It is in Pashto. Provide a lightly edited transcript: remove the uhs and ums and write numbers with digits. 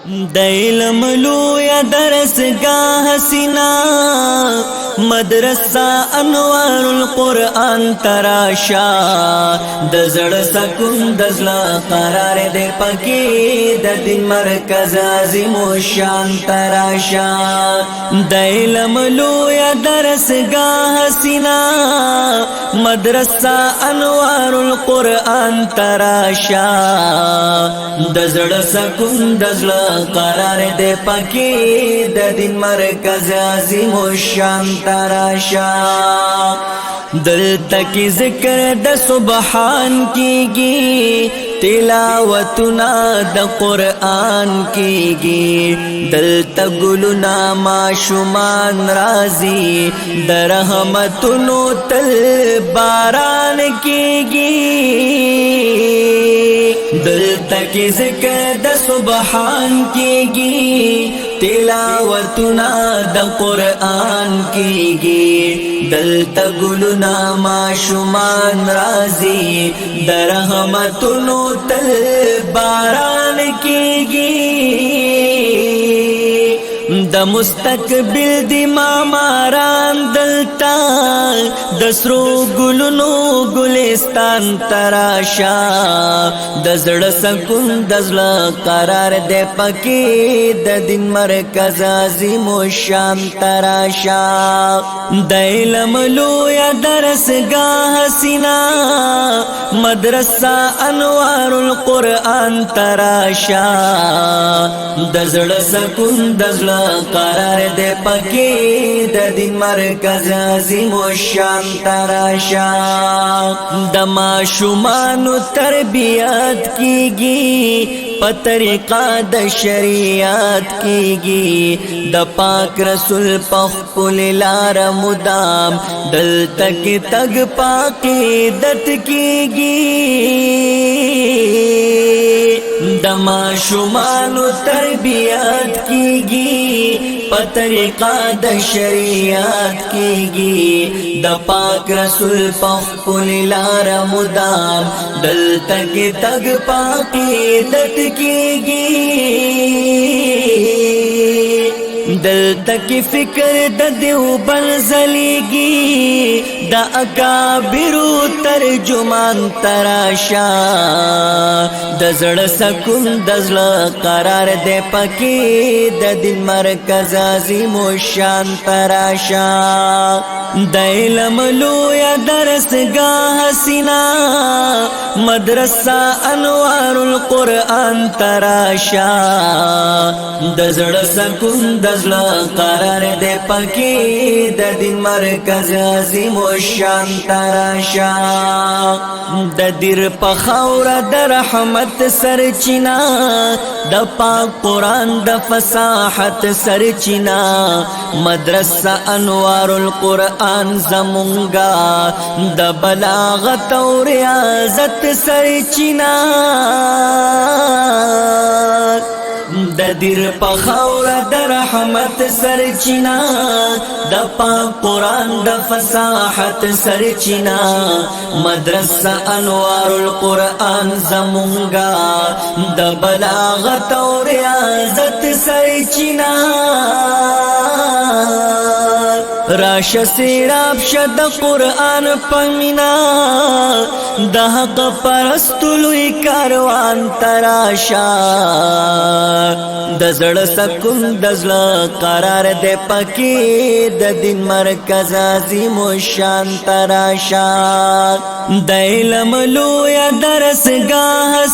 د علم لویا درسگاه حسینا مدرسہ انوار القرآن تراشا د زړه سکون د زړه قرار دې پکې د دین مرکز عظیم شان تراشا د علم لویا درسگاه حسینا مدرسہ انوار القرآن تراشا د زړه سکون د زړه قرار دے پکی د دین مرکز عظیم شان تراشا دلتا کی ذکر د سبحان کیگی تلاوتنا د قرآن کیگی دلتا گلنا معشومان رازی د رحمتنو تل باران کیگی دلتا کی ذکر د سبحان کیگی تلاوتنا د قرآن کیگی دلتا گلنا معشومان رازی د رحمتنو تل باران کیگی د مستقبل دی ماماران دلتا د سرو گلونو گلستان تراشا د زړه سکون د زړه قرار دې پکې د دین مرکز عظیم شان تراشا د علم لویا درسگاه حسینا مدرسہ انوار القرآن تراشا د زړه سکون د زړه قرار دے پکی د دین مرکز عظیم شان تراشا د معشومانو تربیت کیگی پطریقہ د شریعت کیگی د پاک رسول پخپل لار مدام دلتا کی تگ پاکی دت کیگی د معشومانو تربیت کیگی پطریقہ د شریعت کیگی د پاک رسول پخپل لار مدام دلتا کی تگ پاکی دت کیگی دلتا کی فکر د دیوبند زلیگی د اکابرو ترجمان تراشا د زړه سکون د زړه قرار دې پکې د دین مرکز عظیم شان تراشا د علم لویا درسگاه حسینا مدرسہ انوار القرآن تراشا د زړه سکون د زړه قرار دې پکې د دین مرکز عظیم شان تراشا د دیر په خاوره د رحمت سرچینا د پاک قرآن د فصاحت سرچینا مدرسہ انوار القرآن زمونگا د بلاغت او ریاضت سرچینا د دیر په خاوره د رحمت سرچینا د پاک قرآن د فصاحت سرچینا مدرسہ انوار القرآن زمونگا د بلاغت او ریاضت سرچینا راش سیراب شد قرآن پمینا د حق پرستلوی کاروان تراشا د زړه سکون د زړه قرار دې پکې د دین مرکز عظیم شان تراشا د علم لویا درسگاه